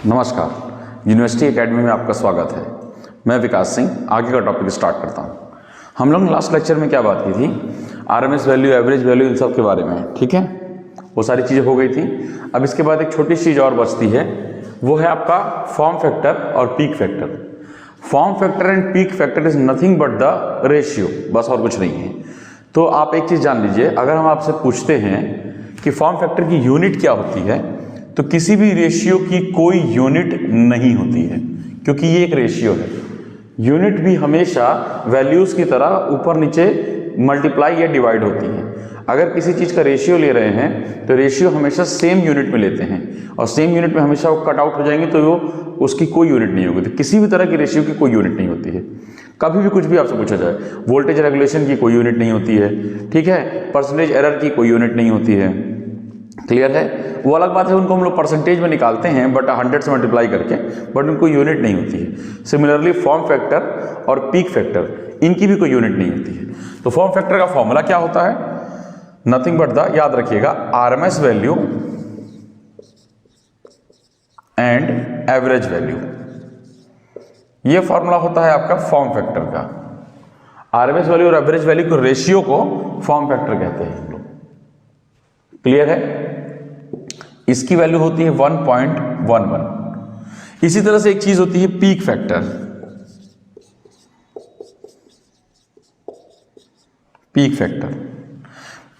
नमस्कार, university academy में आपका स्वागत है। मैं विकास सिंह आगे का टॉपिक स्टार्ट करता हूँ। हम लोग लास्ट लेक्चर में क्या बात की थी, आरएमएस वैल्यू, एवरेज वैल्यू, इन सब के बारे में, ठीक है। वो सारी चीज़ें हो गई थी। अब इसके बाद एक छोटी चीज़ और बचती है, वो है आपका फॉर्म फैक्टर और peak factor. Form factor and peak factor is nothing but the ratio, बस और कुछ नहीं है। तो आप एक चीज़ जान लीजिए, अगर हम आपसे पूछते हैं कि फॉर्म फैक्टर की यूनिट क्या होती है, तो किसी भी रेशियो की कोई यूनिट नहीं होती है, क्योंकि ये एक रेशियो है। यूनिट भी हमेशा वैल्यूज़ की तरह ऊपर नीचे मल्टीप्लाई या डिवाइड होती है। अगर किसी चीज़ का रेशियो ले रहे हैं तो रेशियो हमेशा सेम यूनिट में लेते हैं, और सेम यूनिट में हमेशा वो कट आउट हो जाएंगे तो वो उसकी कोई यूनिट नहीं होगी। तो किसी भी तरह की रेशियो की कोई यूनिट नहीं होती है। कभी भी कुछ भी आपसे पूछा जाए, वोल्टेज रेगुलेशन की कोई यूनिट नहीं होती है, ठीक है। परसेंटेज एरर की कोई यूनिट नहीं होती है, क्लियर है। वो अलग बात है, उनको हम लोग परसेंटेज में निकालते हैं बट 100 से मल्टीप्लाई करके, बट उनको यूनिट नहीं होती है। सिमिलरली फॉर्म फैक्टर और पीक फैक्टर, इनकी भी कोई यूनिट नहीं होती है। तो फॉर्म फैक्टर का फॉर्मूला क्या होता है, नथिंग बट द, याद रखिएगा, RMS value and average value. ये फॉर्मूला होता है आपका फॉर्म फैक्टर का। आरएमएस वैल्यू और एवरेज वैल्यू को, रेशियो को फॉर्म फैक्टर कहते हैं हम लोग, क्लियर है। इसकी वैल्यू होती है 1.11। इसी तरह से एक चीज होती है peak factor. Peak factor,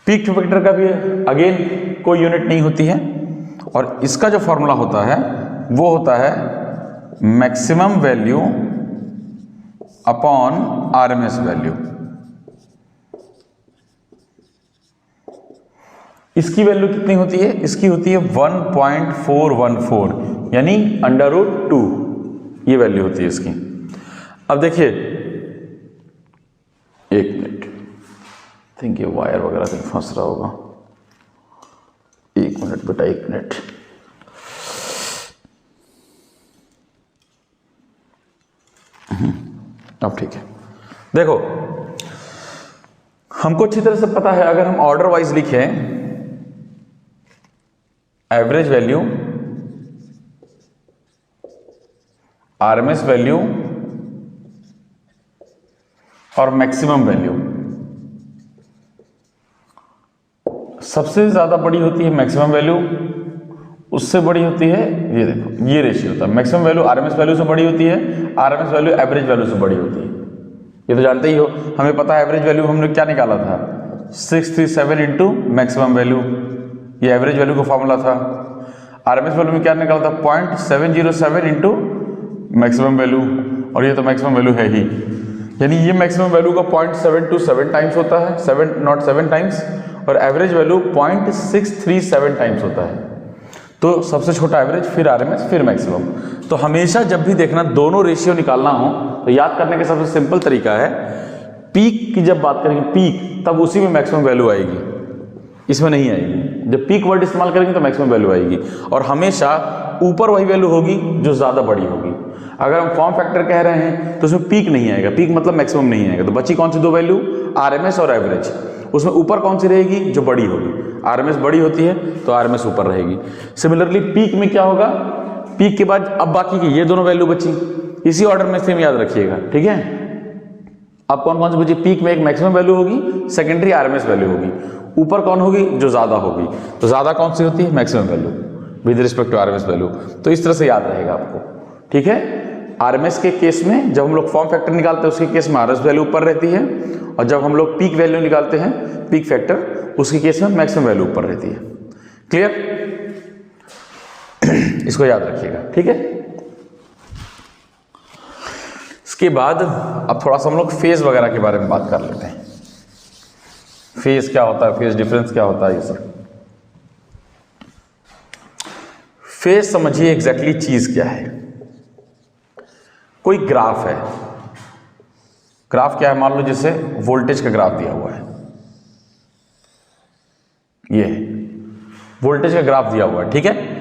peak factor का भी अगेन कोई यूनिट नहीं होती है, और इसका जो फॉर्मूला होता है वो होता है maximum value upon RMS value. इसकी वैल्यू कितनी होती है, इसकी होती है 1.414, यानी √2, ये वैल्यू होती है इसकी। अब देखिए, एक मिनट, थिंक ये वायर वगैरह कहीं फंस रहा होगा। एक मिनट बेटा, एक मिनट। अब ठीक है। देखो, हमको अच्छी तरह से पता है, अगर हम ऑर्डर वाइज लिखें, एवरेज वैल्यू, आरएमएस वैल्यू और मैक्सिमम वैल्यू, सबसे ज्यादा बड़ी होती है मैक्सिमम वैल्यू, उससे बड़ी होती है, ये देखो ये रेशियो होता है, मैक्सिमम वैल्यू आरएमएस वैल्यू से बड़ी होती है, आरएमएस वैल्यू एवरेज वैल्यू से बड़ी होती है। ये तो जानते ही हो, हमें पता है एवरेज वैल्यू हमने क्या निकाला था, 637 इंटू मैक्सिमम वैल्यू, ये एवरेज वैल्यू का फॉर्मूला था। आरएमएस वैल्यू में क्या निकाला था, 0.707 इंटू मैक्सिमम वैल्यू, और ये तो मैक्सिमम वैल्यू है ही, यानी ये मैक्सिमम वैल्यू का 0.727 टाइम्स होता है, 7 टाइम्स, और एवरेज वैल्यू 0.637 टाइम्स होता है। तो सबसे छोटा एवरेज, फिर आरएमएस, फिर मैक्सिमम। तो हमेशा जब भी देखना दोनों रेशियो निकालना हो तो याद करने का सबसे सिंपल तरीका है, पीक की जब बात करेंगे पीक, तब उसी में मैक्सिमम वैल्यू आएगी, इसमें नहीं आएगी। जब पीक वर्ड इस्तेमाल करेंगे तो मैक्सिमम वैल्यू आएगी, और हमेशा ऊपर वही वैल्यू होगी जो ज्यादा बड़ी होगी। अगर हम फॉर्म फैक्टर कह रहे हैं तो उसमें पीक नहीं आएगा, पीक मतलब मैक्सिमम नहीं आएगा। तो बची कौन सी दो वैल्यू, आरएमएस और एवरेज। उसमें ऊपर कौन सी रहेगी, जो बड़ी होगी। आरएमएस बड़ी होती है तो आरएमएस ऊपर रहेगी। सिमिलरली पीक में क्या होगा, पीक के बाद अब बाकी की ये दोनों वैल्यू बची, इसी ऑर्डर में सेम याद रखिएगा, ठीक है। अब कौन कौन सी बची, पीक में एक मैक्सिमम वैल्यू होगी, सेकेंडरी आरएमएस वैल्यू होगी, ऊपर कौन होगी, जो ज्यादा होगी। तो ज्यादा कौन सी होती है, maximum value with respect to RMS value. तो इस तरह से याद रहेगा आपको, ठीक है। आरएमएस के केस में जब हम लोग फॉर्म फैक्टर निकालते हैं, उसके केस में आरएमएस वैल्यू ऊपर रहती है, और जब हम लोग पीक वैल्यू निकालते हैं, पीक फैक्टर, उसके केस में मैक्सिमम वैल्यू ऊपर रहती है। क्लियर, इसको याद रखिएगा, ठीक है। इसके बाद अब थोड़ा सा हम लोग फेज वगैरह के बारे में बात कर लेते हैं। फेज क्या होता है, फेज डिफरेंस क्या होता है, ये सब। फेज समझिए एग्जैक्टली चीज क्या है। कोई ग्राफ है, ग्राफ क्या है, मान लो जैसे वोल्टेज का ग्राफ दिया हुआ है, ये वोल्टेज का ग्राफ दिया हुआ है, ठीक है।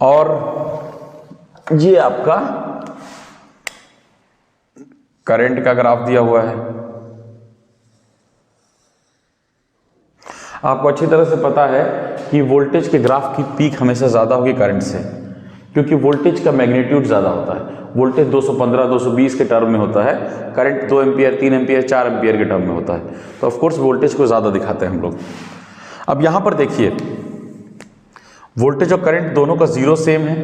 और ये आपका करंट का ग्राफ दिया हुआ है। आपको अच्छी तरह से पता है कि वोल्टेज के ग्राफ की पीक हमेशा ज्यादा होगी करंट से, क्योंकि वोल्टेज का मैग्नीट्यूड ज़्यादा होता है। वोल्टेज 215 220 के टर्म में होता है, करंट 2 एम्पियर 3 एम्पियर 4 एम्पियर के टर्म में होता है, तो ऑफकोर्स वोल्टेज को ज़्यादा दिखाते हैं हम लोग। अब यहाँ पर देखिए वोल्टेज और करंट दोनों का जीरो सेम है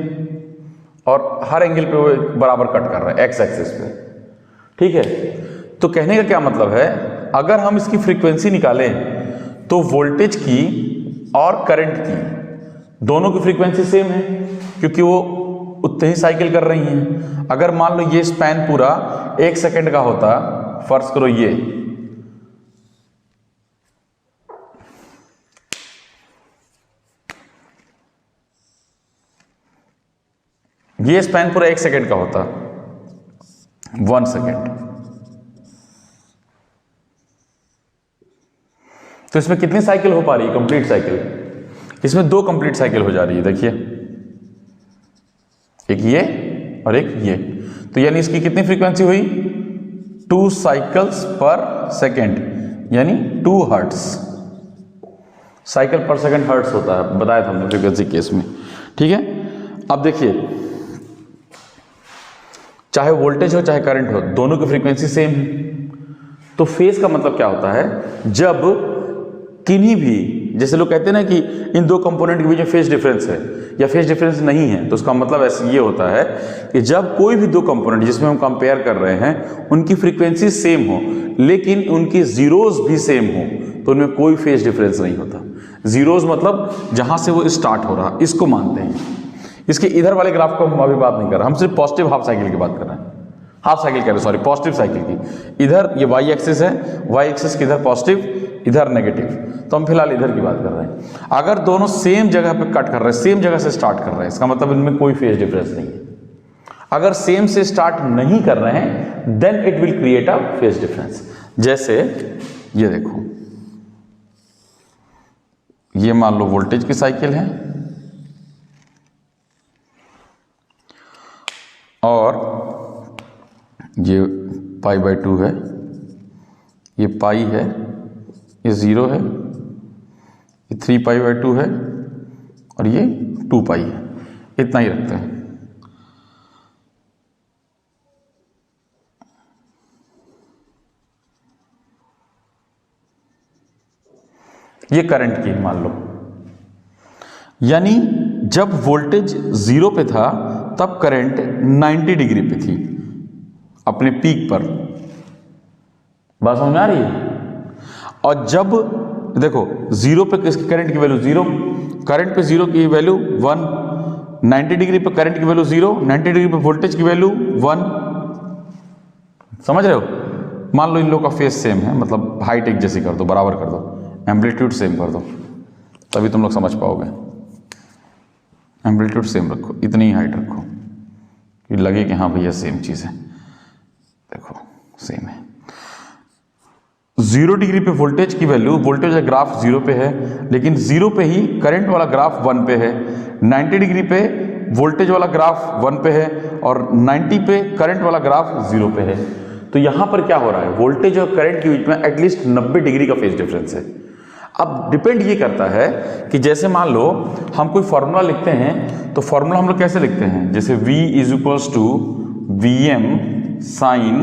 और हर एंगल पे वो बराबर कट कर रहा है एक्स एक्सिस पे, ठीक है। तो कहने का क्या मतलब है, अगर हम इसकी फ्रीक्वेंसी निकालें तो वोल्टेज की और करंट की दोनों की फ्रीक्वेंसी सेम है क्योंकि वो उतने ही साइकिल कर रही हैं। अगर मान लो ये स्पैन पूरा 1 सेकंड का होता, फर्ज करो ये स्पैन पूरा 1 सेकंड का होता, 1 सेकंड, तो इसमें कितनी साइकिल हो पा रही है, कंप्लीट साइकिल। इसमें 2 कंप्लीट साइकिल हो जा रही है, देखिए एक ये और एक ये, तो यानी इसकी कितनी फ्रीक्वेंसी हुई, 2 साइकिल्स पर सेकेंड, यानी 2 हर्ट्ज। साइकिल पर सेकेंड हर्ट्ज होता है, बताया था हमने फ्रीक्वेंसी केस में, ठीक है। अब देखिए चाहे वोल्टेज हो चाहे करंट हो, दोनों की फ्रीक्वेंसी सेम है। तो फेज का मतलब क्या होता है, जब किन्हीं भी, जैसे लोग कहते हैं ना कि इन 2 कंपोनेंट के बीच में फेज डिफरेंस है या फेज डिफरेंस नहीं है, तो उसका मतलब ऐसे ये होता है कि जब कोई भी 2 कंपोनेंट जिसमें हम कंपेयर कर रहे हैं उनकी फ्रीक्वेंसी सेम हो लेकिन उनकी जीरोज भी सेम हो तो उनमें कोई फेज डिफरेंस नहीं होता। जीरोज मतलब जहां से वो स्टार्ट हो रहा, इसको मानते हैं। इसके इधर वाले ग्राफ को हम अभी बात नहीं कर रहे, हम सिर्फ पॉजिटिव हाफ साइकिल की बात कर रहे हैं, हाफ साइकिल कह रहे सॉरी पॉजिटिव साइकिल की। इधर ये वाई एक्सिस है, वाई एक्सिस की इधर पॉजिटिव इधर नेगेटिव, तो हम फिलहाल इधर की बात कर रहे हैं। अगर दोनों सेम जगह पे कट कर रहे हैं, सेम जगह से स्टार्ट कर रहे हैं, इसका मतलब इनमें कोई फेज डिफरेंस नहीं है। अगर सेम से स्टार्ट नहीं कर रहे हैं then it will create a phase difference. जैसे ये देखो, ये मान लो वोल्टेज की साइकिल है और ये π/2 है, ये पाई है, ये 0 है, ये 3π/2 है और ये 2π है, इतना ही रखते हैं। ये करंट की मान लो, यानी जब वोल्टेज 0 पे था तब करंट 90 डिग्री पे थी अपने पीक पर, बात समझ में आ रही है। और जब देखो 0 पे इसकी करंट की वैल्यू 0, करंट पे 0 की वैल्यू 1, 90 डिग्री पे करंट की वैल्यू 0, 90 डिग्री पे वोल्टेज की वैल्यू 1, समझ रहे हो। मान लो इन लोगों का फेज सेम है, मतलब हाइट एक जैसी कर दो, बराबर कर दो, एम्पलीट्यूड सेम कर दो, तभी तुम लोग समझ पाओगे। एम्पलीट्यूड सेम रखो, इतनी ही हाइट रखो कि लगे कि हाँ भैया सेम चीज़ है। देखो सेम है। 0 डिग्री पे वोल्टेज की वैल्यू, वोल्टेज का ग्राफ 0 पे है लेकिन 0 पे ही करंट वाला ग्राफ 1 पे है। 90 डिग्री पे वोल्टेज वाला ग्राफ 1 पे है और 90 पे करंट वाला ग्राफ 0 पे है। तो यहां पर क्या हो रहा है, वोल्टेज और करंट के बीच में एटलीस्ट 90 डिग्री का फेज डिफरेंस है। अब डिपेंड ये करता है कि जैसे मान लो हम कोई फॉर्मूला लिखते हैं तो फॉर्मूला हम लोग कैसे लिखते हैं, जैसे V = Vm sin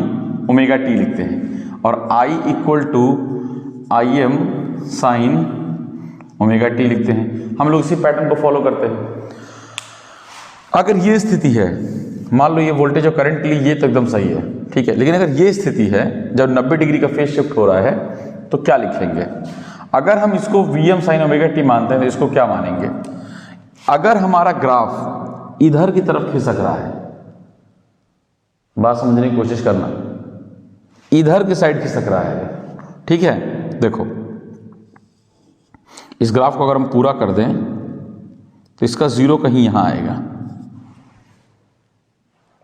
omega t लिखते हैं और I = Im sin omega t लिखते हैं। हम लोग इसी पैटर्न को फॉलो करते हैं। अगर ये स्थिति है, मान लो ये वोल्टेज और करंट के लिए ये तो एकदम सही है, ठीक है, लेकिन अगर ये स्थिति है जब 90 डिग्री का फेज शिफ्ट हो रहा है तो क्या लिखेंगे। अगर हम इसको Vm sin ओमेगा t मानते हैं तो इसको क्या मानेंगे, अगर हमारा ग्राफ इधर की तरफ खिसक रहा है, बात समझने की कोशिश करना, इधर की साइड खिसक रहा है, ठीक है। देखो इस ग्राफ को अगर हम पूरा कर दें तो इसका 0 कहीं यहां आएगा,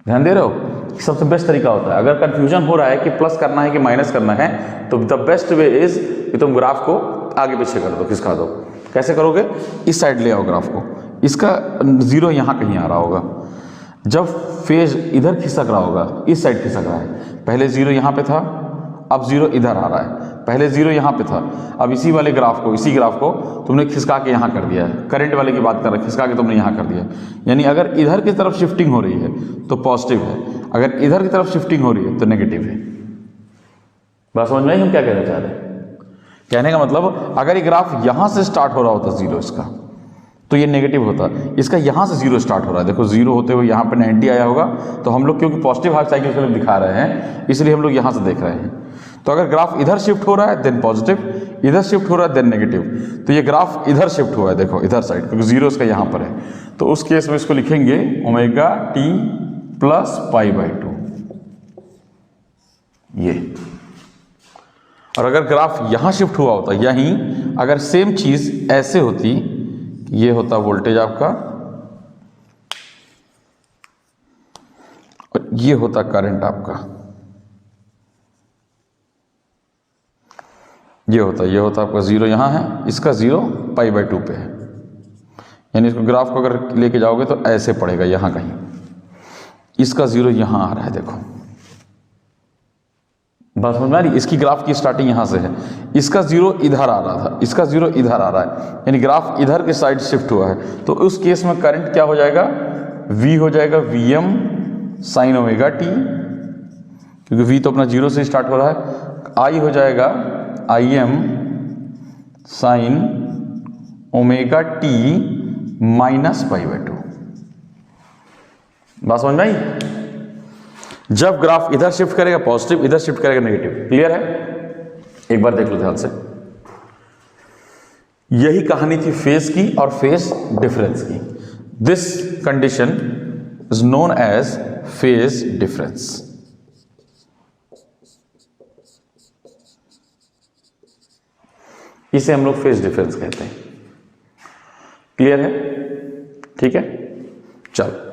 ध्यान दे रहे हो। सबसे बेस्ट तरीका होता है, अगर कंफ्यूजन हो रहा है कि प्लस करना है कि माइनस करना है, तो द बेस्ट वे इज कि तुम ग्राफ को आगे पीछे कर दो, खिसका दो। कैसे करोगे, इस साइड ले आओ ग्राफ को, इसका 0 यहां कहीं आ रहा होगा, जब फेज इधर खिसक रहा होगा, इस साइड खिसक रहा है, पहले 0 यहां पे था, अब 0 इधर आ रहा है, पहले जीरो यहाँ पे था, अब इसी ग्राफ को तुमने खिसका के यहाँ कर दिया है। करंट वाले की बात कर रहा है, खिसका के तुमने यहाँ कर दिया। यानी अगर इधर की तरफ शिफ्टिंग हो रही है तो पॉजिटिव है, अगर इधर की तरफ शिफ्टिंग हो रही है तो नेगेटिव है। बात समझ में आई हम क्या कहना चाह रहे हैं? कहने का मतलब अगर ये ग्राफ यहाँ से स्टार्ट हो रहा होता जीरो इसका, तो ये नेगेटिव होता। इसका यहाँ से जीरो स्टार्ट हो रहा है, देखो जीरो होते हुए यहाँ पे 90 आया होगा, तो हम लोग क्योंकि पॉजिटिव हाफ साइकिल से दिखा रहे हैं इसलिए हम लोग यहाँ से देख रहे हैं। तो अगर ग्राफ इधर शिफ्ट हो रहा है देन पॉजिटिव, इधर शिफ्ट हो रहा है देन नेगेटिव। तो ये ग्राफ इधर शिफ्ट हुआ है, देखो इधर साइड, क्योंकि जीरो इसका यहाँ पर है, तो उस केस में इसको लिखेंगे omega T plus pi by 2 ये। और अगर ग्राफ यहां शिफ्ट हुआ होता, यहीं अगर सेम चीज ऐसे होती, ये होता वोल्टेज आपका और ये होता करंट आपका, ये होता आपका जीरो यहां है, इसका जीरो पाई बाई 2 पे है। यानी इसको ग्राफ को अगर लेके जाओगे तो ऐसे पड़ेगा यहां कहीं, इसका जीरो यहां आ रहा है, देखो बात समझ में आ रही? इसकी ग्राफ की स्टार्टिंग यहां से है, इसका जीरो इधर आ रहा था, इसका जीरो इधर आ रहा है, यानी ग्राफ इधर के साइड शिफ्ट हुआ है। तो उस केस में करंट क्या हो जाएगा? V हो जाएगा Vm साइन ओमेगा टी, क्योंकि V तो अपना जीरो से स्टार्ट हो रहा है। I हो जाएगा Im sine omega T minus pi by 2। बात समझ में आई? जब ग्राफ इधर शिफ्ट करेगा पॉजिटिव, इधर शिफ्ट करेगा नेगेटिव। क्लियर है? एक बार देख लो ध्यान से। यही कहानी थी फेज की और फेज डिफरेंस की। This condition is known as phase difference. इसे हम लोग फेज डिफरेंस कहते हैं। क्लियर है? ठीक है, चलो।